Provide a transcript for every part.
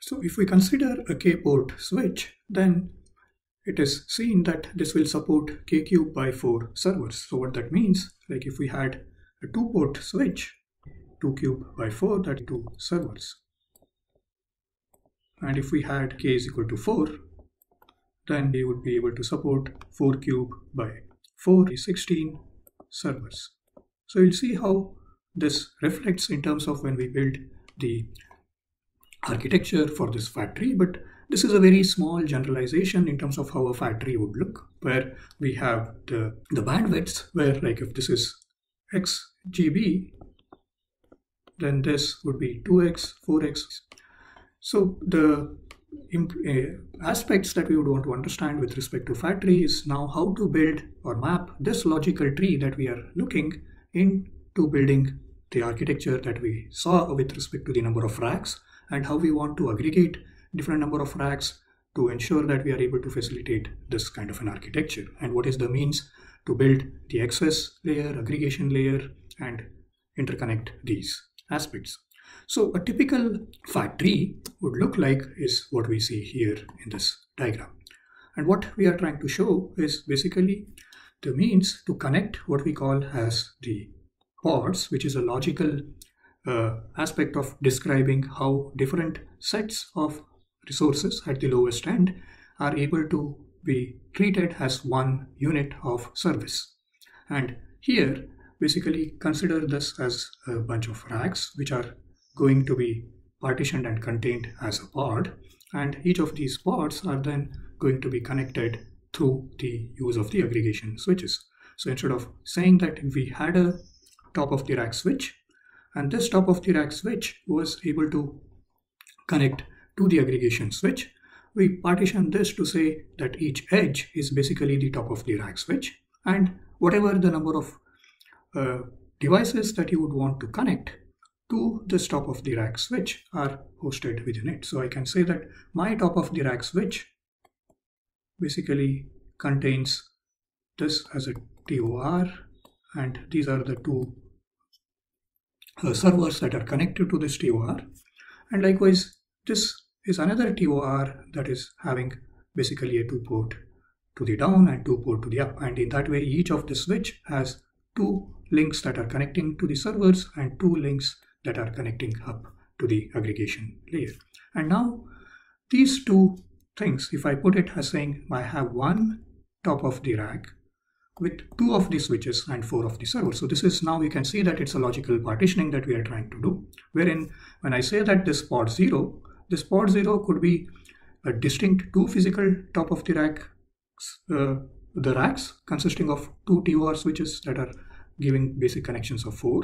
So if we consider a k-port switch, then it is seen that this will support k cube by 4 servers. So what that means, like if we had a 2-port switch, 2 cube by 4, that 2 servers. And if we had k is equal to 4, then we would be able to support 4 cube by 4 is 16 servers. So you'll see how this reflects in terms of when we build the architecture for this Fattree, but this is a very small generalization in terms of how a Fattree would look, where we have the bandwidths, where like if this is x GB, then this would be 2x, 4x. So the aspects that we would want to understand with respect to Fattree is now how to build or map this logical tree that we are looking into building the architecture that we saw with respect to the number of racks, and how we want to aggregate different number of racks to ensure that we are able to facilitate this kind of an architecture, and what is the means to build the access layer, aggregation layer, and interconnect these aspects. So a typical Fattree would look like is what we see here in this diagram. And what we are trying to show is basically the means to connect what we call as the pods, which is a logical aspect of describing how different sets of resources at the lowest end are able to be treated as one unit of service. And here, basically consider this as a bunch of racks which are going to be partitioned and contained as a pod, and each of these pods are then going to be connected through the use of the aggregation switches. So instead of saying that we had a top of the rack switch, and this top of the rack switch was able to connect to the aggregation switch, we partition this to say that each edge is basically the top of the rack switch, and whatever the number of devices that you would want to connect to this top of the rack switch are hosted within it. So I can say that my top of the rack switch basically contains this as a TOR, and these are the two servers that are connected to this TOR, and likewise this is another TOR that is having basically a 2-port to the down and 2-port to the up, and in that way each of the switch has 2 links that are connecting to the servers and 2 links that are connecting up to the aggregation layer. And now these 2 things, if I put it as saying I have one top of the rack with 2 of the switches and 4 of the servers. So this is, now you can see that it's a logical partitioning that we are trying to do, wherein when I say that this pod 0 could be a distinct 2 physical top of the rack, the racks consisting of 2 TOR switches that are giving basic connections of 4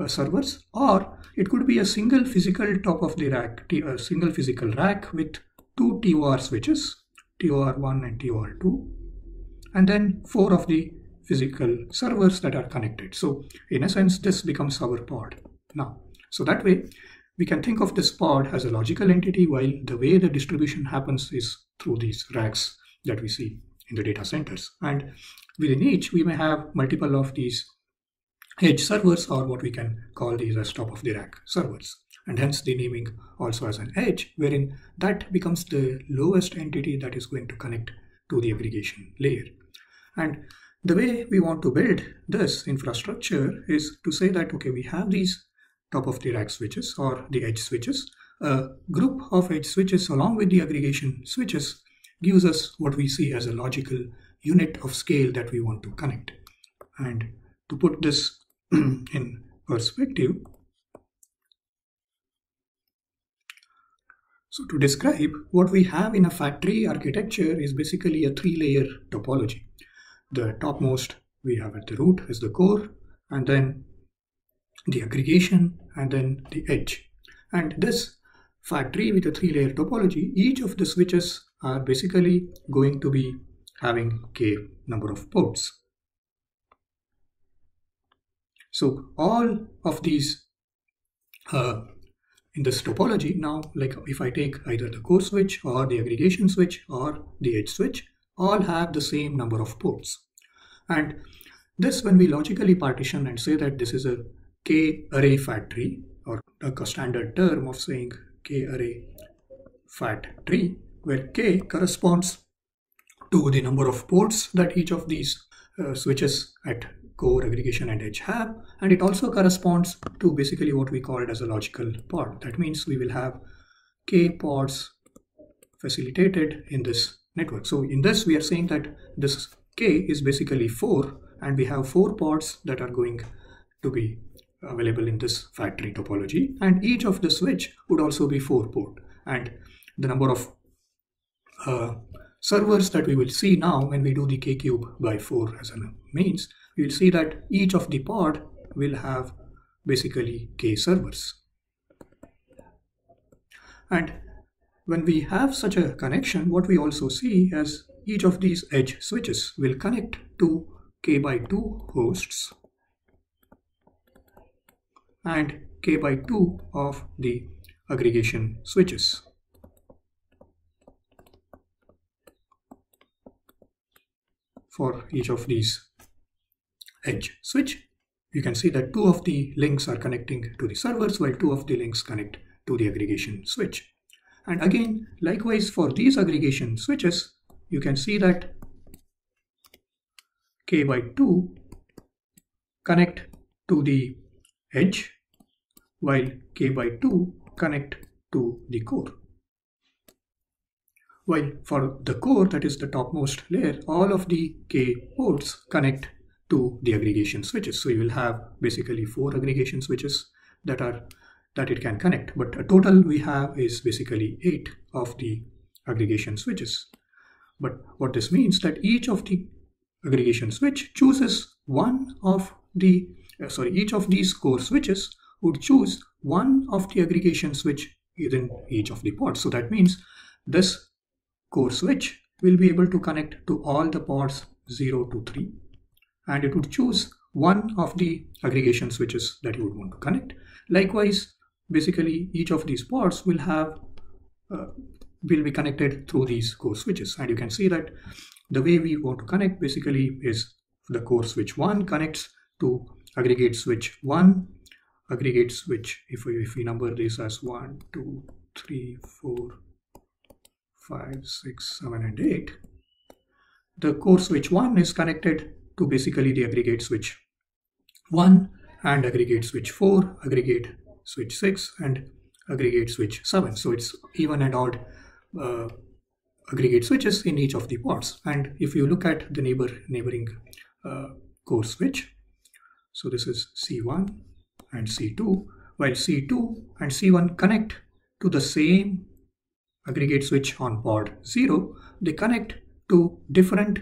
servers, or it could be a single physical top of the rack, a single physical rack with 2 TOR switches, TOR1 and TOR2, and then 4 of the physical servers that are connected. So in a sense, this becomes our pod now. So that way we can think of this pod as a logical entity, while the way the distribution happens is through these racks that we see in the data centers. And within each, we may have multiple of these edge servers, or what we can call these as top of the rack servers, and hence the naming also as an edge, wherein that becomes the lowest entity that is going to connect to the aggregation layer. And the way we want to build this infrastructure is to say that, okay, we have these top of the rack switches or the edge switches. A group of edge switches along with the aggregation switches gives us what we see as a logical unit of scale that we want to connect. And to put this in perspective, so to describe what we have in a Fattree architecture is basically a 3-layer topology. The topmost we have at the root is the core, and then the aggregation, and then the edge. And this Fattree with a 3-layer topology, each of the switches are basically going to be having k number of ports. So all of these in this topology now, like if I take either the core switch or the aggregation switch or the edge switch, all have the same number of ports. And this, when we logically partition and say that this is a K-ary Fattree, or a standard term of saying K-ary Fattree, where K corresponds to the number of ports that each of these switches at core, aggregation and edge have, and it also corresponds to basically what we call it as a logical pod. That means we will have K pods facilitated in this network. So in this we are saying that this K is basically 4, and we have 4 pods that are going to be available in this Fattree topology, and each of the switch would also be 4 port, and the number of servers that we will see now when we do the K cube by 4 as a means, we will see that each of the pod will have basically K servers. And when we have such a connection, what we also see is each of these edge switches will connect to K by 2 hosts and K by 2 of the aggregation switches. For each of these edge switch, you can see that 2 of the links are connecting to the servers, while 2 of the links connect to the aggregation switch. And again, likewise for these aggregation switches, you can see that K by 2 connect to the edge, while K by 2 connect to the core. While for the core, that is the topmost layer, all of the K ports connect to the aggregation switches. So you will have basically 4 aggregation switches that it can connect, but a total we have is basically 8 of the aggregation switches. But what this means that each of the aggregation switch chooses one of the each of these core switches would choose one of the aggregation switch within each of the pods. So that means this core switch will be able to connect to all the pods 0 to 3, and it would choose one of the aggregation switches that you would want to connect. Likewise, basically each of these pods will have will be connected through these core switches, and you can see that the way we want to connect basically is the core switch 1 connects to aggregate switch 1, aggregate switch, if we number this as 1, 2, 3, 4, 5, 6, 7 and 8, the core switch 1 is connected to basically the aggregate switch 1 and aggregate switch 4, aggregate switch 6 and aggregate switch 7. So it's even and odd aggregate switches in each of the pods. And if you look at the neighboring core switch, so this is C1 and C2, while C2 and C1 connect to the same aggregate switch on pod 0, they connect to different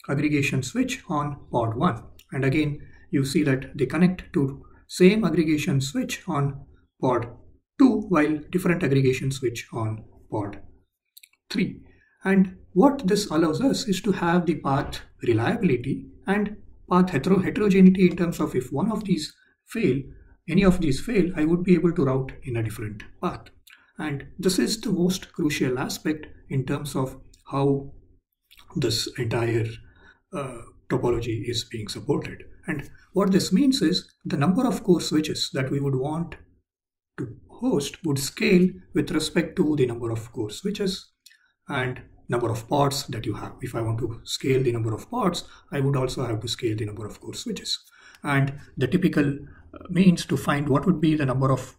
aggregation switch on pod 1. And again, you see that they connect to same aggregation switch on pod 2, while different aggregation switch on pod 3. And what this allows us is to have the path reliability and path heterogeneity in terms of if one of these fail, any of these fail, I would be able to route in a different path. And this is the most crucial aspect in terms of how this entire topology is being supported. And what this means is the number of core switches that we would want to host would scale with respect to the number of core switches and number of pods that you have. If I want to scale the number of pods, I would also have to scale the number of core switches. And the typical means to find what would be the number of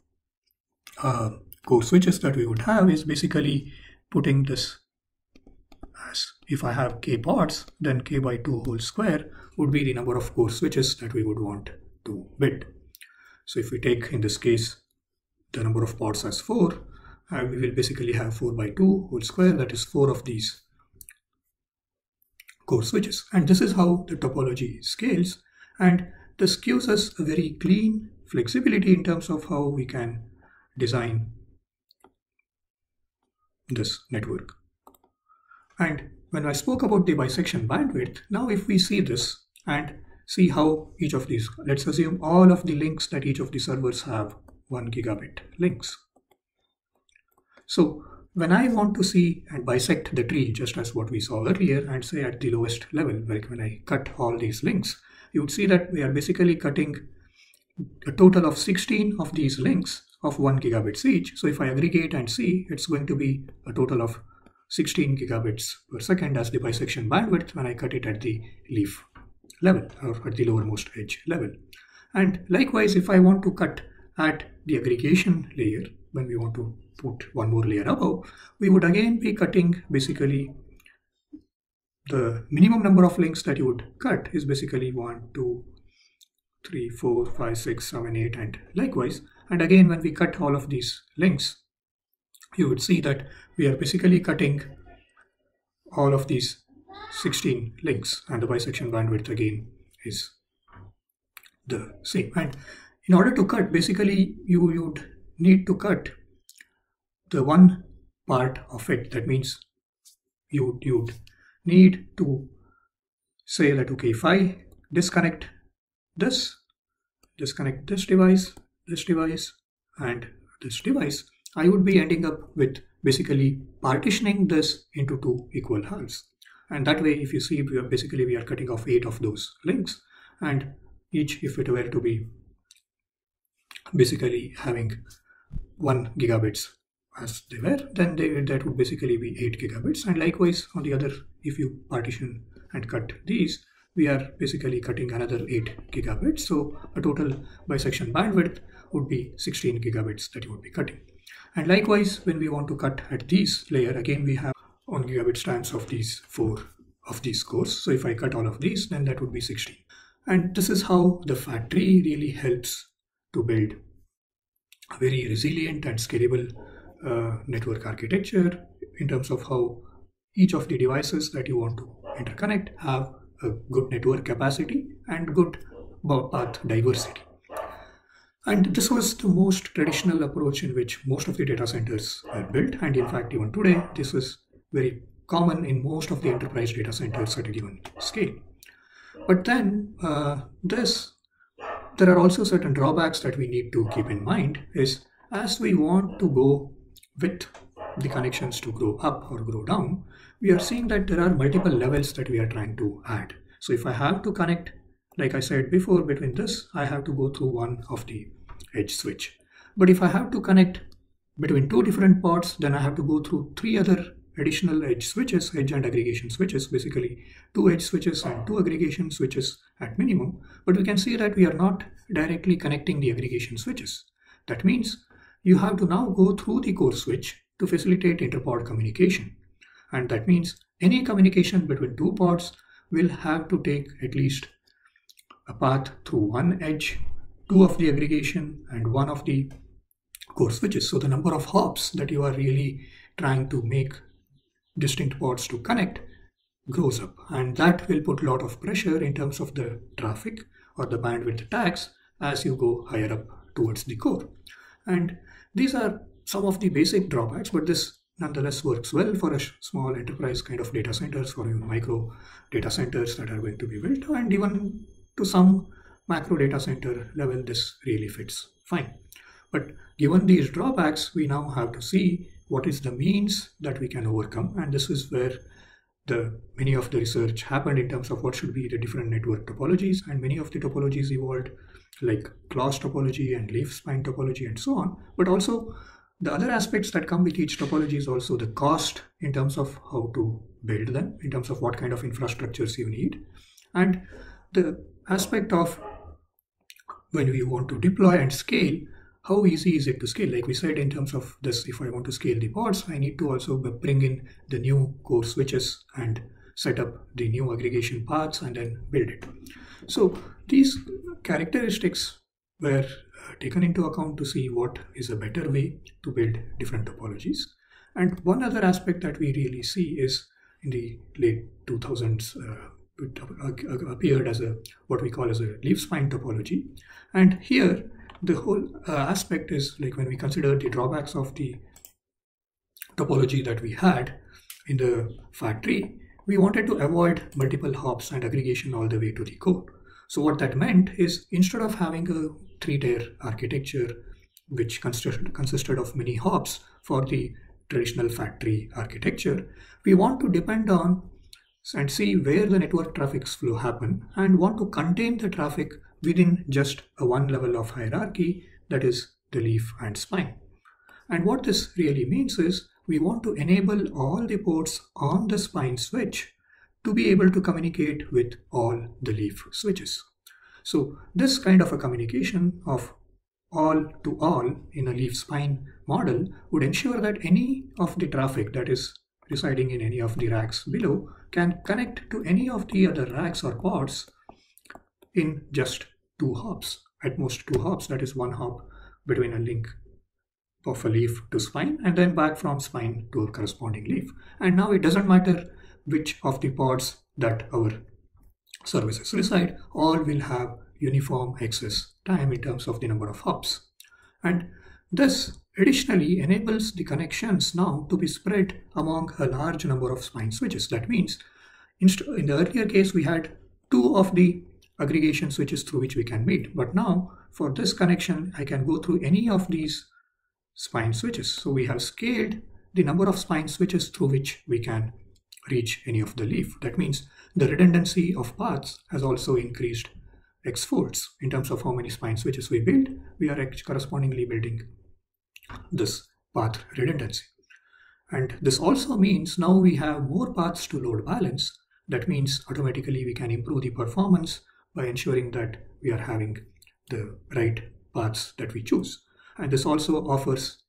core switches that we would have is basically putting this as, if I have K pods, then K by 2 whole square would be the number of core switches that we would want to build. So if we take in this case the number of pods as 4, we will basically have 4 by 2 whole square, that is 4 of these core switches. And this is how the topology scales, and this gives us a very clean flexibility in terms of how we can design this network. And when I spoke about the bisection bandwidth, now if we see this and see how each of these, let's assume all of the links that each of the servers have 1 gigabit links. So when I want to see and bisect the tree, just as what we saw earlier, and say at the lowest level, like when I cut all these links, you would see that we are basically cutting a total of 16 of these links of 1 gigabits each. So if I aggregate and see, it's going to be a total of 16 gigabits per second as the bisection bandwidth when I cut it at the leaf level or at the lowermost edge level. And likewise, if I want to cut at the aggregation layer, when we want to put one more layer above, we would again be cutting basically the minimum number of links that you would cut is basically 1, 2, 3, 4, 5, 6, 7, 8, and likewise. And again, when we cut all of these links, you would see that we are basically cutting all of these 16 links, and the bisection bandwidth again is the same. And in order to cut, basically you would need to cut the one part of it. That means you'd need to say that, okay, if I disconnect this device, and this device, I would be ending up with basically partitioning this into 2 equal halves. And that way, if you see, we are cutting off 8 of those links, and each, if it were to be basically having 1 gigabits as they were, then that would basically be 8 gigabits. And likewise, on the other, if you partition and cut these, we are basically cutting another 8 gigabits. So a total bisection bandwidth would be 16 gigabits that you would be cutting. And likewise, when we want to cut at these layer, again we have 1 gigabit strands of these 4 of these cores. So if I cut all of these, then that would be 16. And this is how the Fattree really helps to build a very resilient and scalable network architecture in terms of how each of the devices that you want to interconnect have a good network capacity and good path diversity. And this was the most traditional approach in which most of the data centers were built. And in fact, even today, this is very common in most of the enterprise data centers at a given scale. But then there are also certain drawbacks that we need to keep in mind is as we want to go with the connections to grow up or grow down, we are seeing that there are multiple levels that we are trying to add. So if I have to connect, like I said before, between this, I have to go through one of the edge switch. But if I have to connect between 2 different pods, then I have to go through 3 other additional edge switches, edge and aggregation switches, basically 2 edge switches and 2 aggregation switches at minimum. But we can see that we are not directly connecting the aggregation switches. That means you have to now go through the core switch to facilitate interpod communication. And that means any communication between 2 pods will have to take at least a path through 1 edge, 2 of the aggregation, and 1 of the core switches. So the number of hops that you are really trying to make distinct pods to connect grows up, and that will put a lot of pressure in terms of the traffic or the bandwidth tags as you go higher up towards the core. And these are some of the basic drawbacks, but this nonetheless works well for a small enterprise kind of data centers, for even micro data centers that are going to be built, and even to some macro data center level, this really fits fine. But given these drawbacks, we now have to see what is the means that we can overcome, and this is where many of the research happened in terms of what should be the different network topologies, and many of the topologies evolved like Clos topology and leaf spine topology and so on. But also the other aspects that come with each topology is also the cost in terms of how to build them, in terms of what kind of infrastructures you need, and the aspect of when we want to deploy and scale, how easy is it to scale? Like we said, in terms of this, if I want to scale the pods, I need to also bring in the new core switches and set up the new aggregation paths and then build it. So these characteristics were taken into account to see what is a better way to build different topologies. And one other aspect that we really see is in the late 2000s, it appeared as what we call as a leaf spine topology. And here the whole aspect is like when we consider the drawbacks of the topology that we had in the Fattree, we wanted to avoid multiple hops and aggregation all the way to the core. So what that meant is instead of having a 3-tier architecture which consisted of many hops for the traditional Fattree architecture, we want to depend on and see where the network traffics flow happen and want to contain the traffic within just a one level of hierarchy, that is the leaf and spine. And what this really means is we want to enable all the ports on the spine switch to be able to communicate with all the leaf switches. So this kind of a communication of all to all in a leaf spine model would ensure that any of the traffic that is residing in any of the racks below can connect to any of the other racks or pods in just 2 hops, at most 2 hops, that is 1 hop between a link of a leaf to spine and then back from spine to a corresponding leaf. And now it doesn't matter which of the pods that our services reside, all will have uniform access time in terms of the number of hops. And this additionally enables the connections now to be spread among a large number of spine switches. That means in the earlier case we had 2 of the aggregation switches through which we can meet, but now for this connection I can go through any of these spine switches. So we have scaled the number of spine switches through which we can reach any of the leaf. That means the redundancy of paths has also increased x-folds. In terms of how many spine switches we build, we are correspondingly building this path redundancy. And this also means now we have more paths to load balance. That means automatically we can improve the performance by ensuring that we are having the right paths that we choose. And this also offers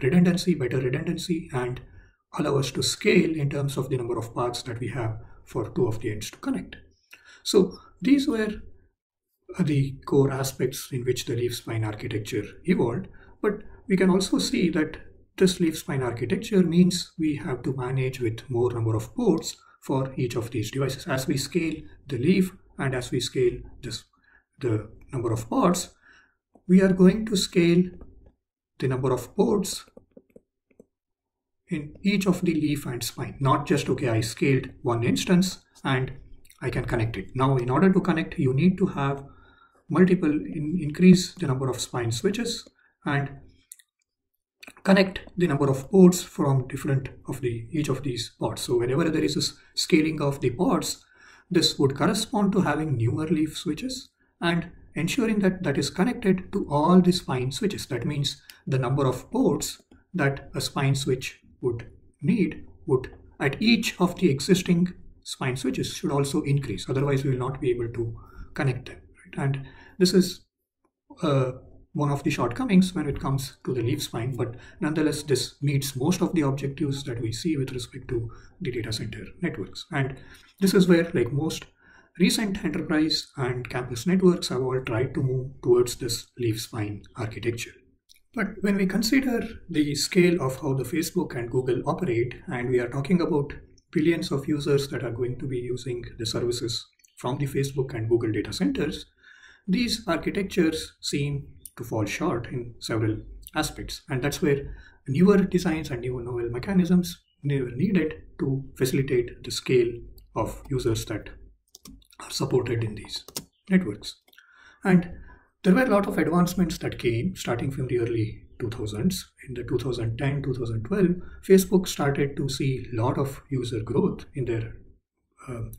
redundancy, better redundancy, and allow us to scale in terms of the number of paths that we have for 2 of the ends to connect. So these were the core aspects in which the leaf spine architecture evolved, but we can also see that this leaf spine architecture means we have to manage with more number of ports for each of these devices. As we scale the leaf and as we scale the number of pods, we are going to scale the number of ports in each of the leaf and spine, not just, okay, I scaled one instance and I can connect it. Now, in order to connect, you need to have multiple, increase the number of spine switches and connect the number of ports from different of each of these pods. So whenever there is a scaling of the pods, this would correspond to having newer leaf switches and ensuring that that is connected to all the spine switches. That means the number of ports that a spine switch would need would at each of the existing spine switches should also increase. Otherwise, we will not be able to connect them. Right? And this is one of the shortcomings when it comes to the leaf spine, but nonetheless, this meets most of the objectives that we see with respect to the data center networks. And this is where, like most recent enterprise and campus networks, have all tried to move towards this leaf spine architecture. But when we consider the scale of how the Facebook and Google operate, and we are talking about billions of users that are going to be using the services from the Facebook and Google data centers, these architectures seem to fall short in several aspects. And that's where newer designs and novel mechanisms were needed to facilitate the scale of users that are supported in these networks. And there were a lot of advancements that came starting from the early 2000s. In the 2010-2012, Facebook started to see a lot of user growth in their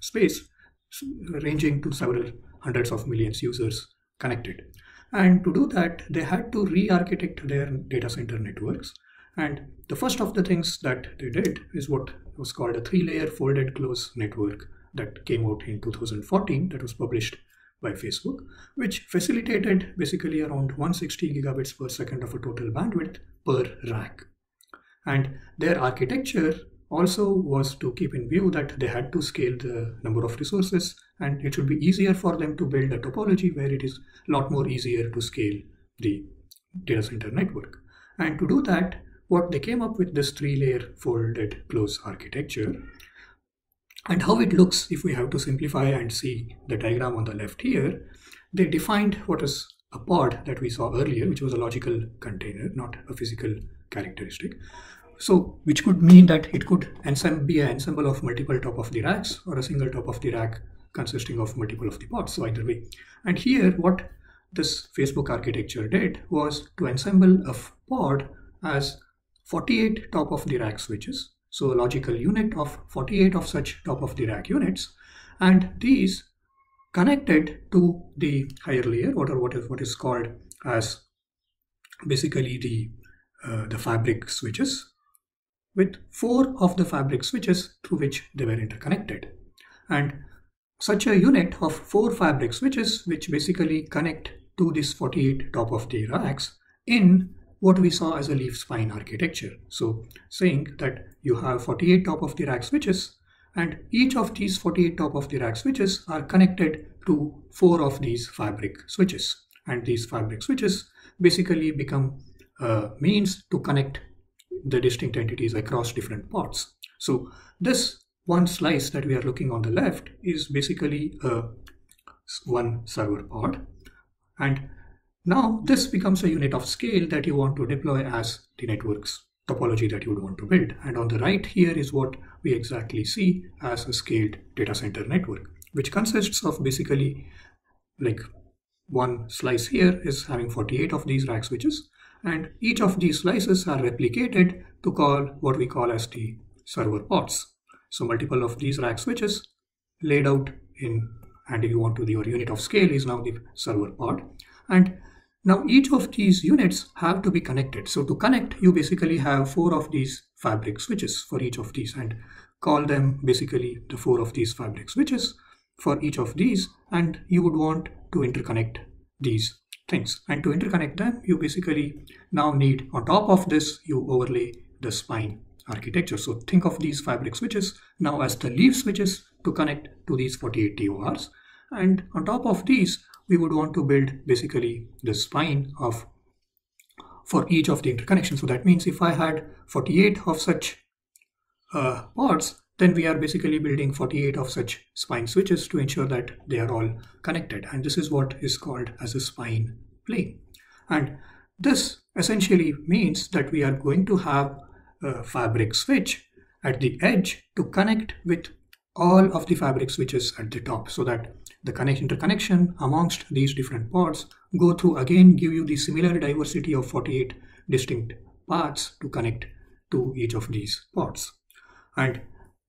space, ranging to several hundreds of millions users connected. And to do that, they had to re-architect their data center networks. And the first of the things that they did is what was called a 3-layer folded close network that came out in 2014, that was published by Facebook, which facilitated basically around 160 gigabits per second of a total bandwidth per rack. And their architecture also was to keep in view that they had to scale the number of resources, and it should be easier for them to build a topology where it is a lot more easier to scale the data center network. And to do that, what they came up with this 3-layer folded close architecture. And how it looks, if we have to simplify and see the diagram on the left here, they defined what is a pod that we saw earlier, which was a logical container, not a physical characteristic. So, which could mean that it could be an ensemble of multiple top of the racks or a single top of the rack consisting of multiple of the pods, so either way. And here, what this Facebook architecture did was to ensemble a pod as 48 top of the rack switches. So a logical unit of 48 of such top of the rack units, and these connected to the higher layer, or what is called as basically the fabric switches, with 4 of the fabric switches through which they were interconnected. And such a unit of 4 fabric switches which basically connect to this 48 top of the racks in what we saw as a leaf spine architecture. So saying that you have 48 top of the rack switches, and each of these 48 top of the rack switches are connected to 4 of these fabric switches. And these fabric switches basically become a means to connect the distinct entities across different pods. So this one slice that we are looking on the left is basically one server pod. And now this becomes a unit of scale that you want to deploy as the network's topology that you would want to build. And on the right here is what we exactly see as a scaled data center network, which consists of basically like one slice here is having 48 of these rack switches, and each of these slices are replicated to call what we call as the server pods. So multiple of these rack switches laid out in, and if you want to, your unit of scale is now the server pod. And now each of these units have to be connected. So to connect, you basically have 4 of these fabric switches for each of these, and call them basically the 4 of these fabric switches for each of these, and you would want to interconnect these things. And to interconnect them, you basically now need, on top of this, you overlay the spine architecture. So think of these fabric switches now as the leaf switches to connect to these 48 TORs. And on top of these, we would want to build basically the spine of for each of the interconnections. So that means if I had 48 of such pods, then we are basically building 48 of such spine switches to ensure that they are all connected. And this is what is called as a spine plane. And this essentially means that we are going to have a fabric switch at the edge to connect with all of the fabric switches at the top, so that the interconnection amongst these different pods go through, again, give you the similar diversity of 48 distinct paths to connect to each of these pods. And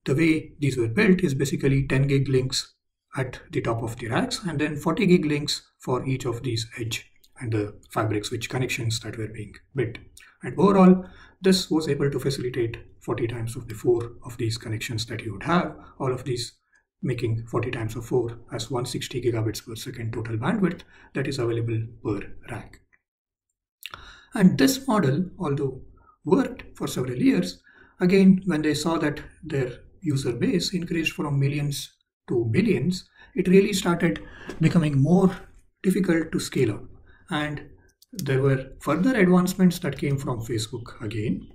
the way these were built is basically 10 gig links at the top of the racks, and then 40 gig links for each of these edge and the fabric switch connections that were being built. And overall, this was able to facilitate 40 times of the 4 of these connections that you would have, all of these making 40 times of 4 as 160 gigabits per second total bandwidth that is available per rack. And this model, although worked for several years, again, when they saw that their user base increased from millions to billions, it really started becoming more difficult to scale up. And there were further advancements that came from Facebook again.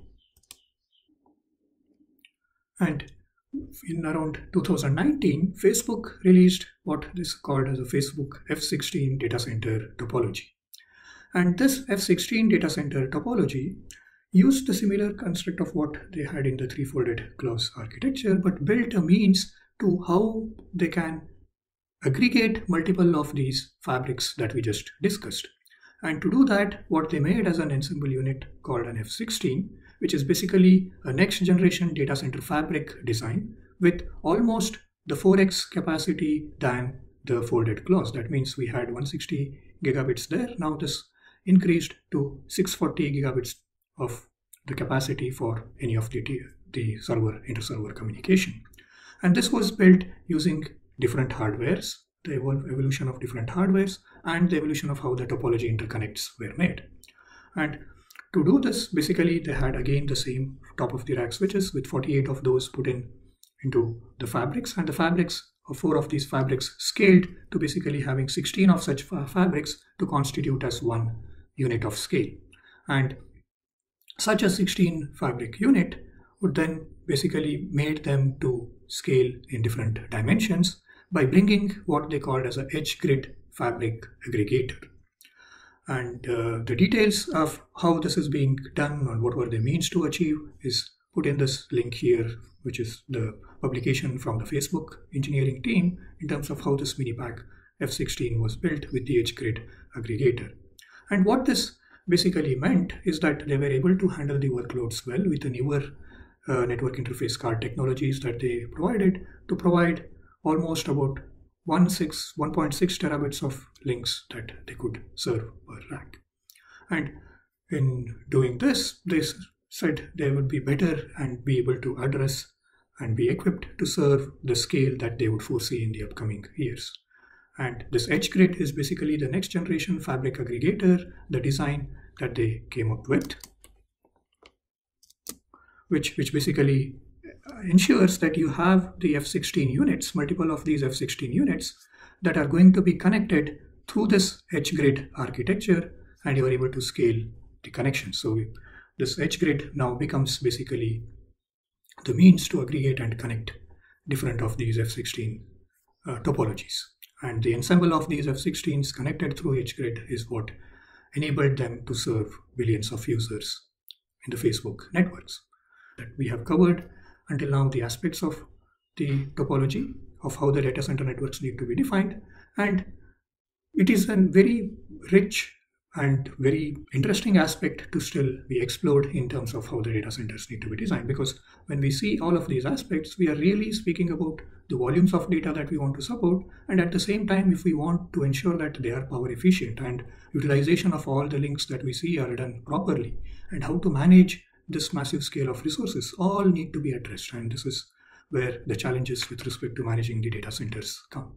And in around 2019, Facebook released what is called as a Facebook F16 data center topology. And this F16 data center topology used the similar construct of what they had in the three-folded Clos architecture, but built a means to how they can aggregate multiple of these fabrics that we just discussed. And to do that, what they made as an ensemble unit called an F16, which is basically a next generation data center fabric design with almost the 4x capacity than the folded Clos. That means we had 160 gigabits there. Now this increased to 640 gigabits of the capacity for any of the server inter-server communication. And this was built using different hardwares, the evolution of different hardwares, and the evolution of how the topology interconnects were made. And to do this, basically they had again the same top of the rack switches with 48 of those put into the fabrics, and the fabrics of 4 of these fabrics scaled to basically having 16 of such fabrics to constitute as one unit of scale. And such a 16 fabric unit would then basically made them to scale in different dimensions by bringing what they called as an edge grid fabric aggregator. And the details of how this is being done and what were the means to achieve is put in this link here, which is the publication from the Facebook engineering team in terms of how this minipack F16 was built with the edge grid aggregator. And what this basically meant is that they were able to handle the workloads well with the newer network interface card technologies that they provided to provide almost about 1.6 terabits of links that they could serve per rack. And in doing this, they said they would be better and be able to address and be equipped to serve the scale that they would foresee in the upcoming years. And this edge grid is basically the next generation fabric aggregator, the design that they came up with, which basically ensures that you have the F16 units, multiple of these F16 units that are going to be connected through this edge grid architecture, and you are able to scale the connection. So this edge grid now becomes basically the means to aggregate and connect different of these F16 topologies. And the ensemble of these F16s connected through edge grid is what enabled them to serve billions of users in the Facebook networks. That we have covered until now the aspects of the topology of how the data center networks need to be defined, and it is a very rich and very interesting aspect to still be explored in terms of how the data centers need to be designed, because when we see all of these aspects, we are really speaking about the volumes of data that we want to support, and at the same time, if we want to ensure that they are power efficient and utilization of all the links that we see are done properly, and how to manage this massive scale of resources, all need to be addressed. And this is where the challenges with respect to managing the data centers come.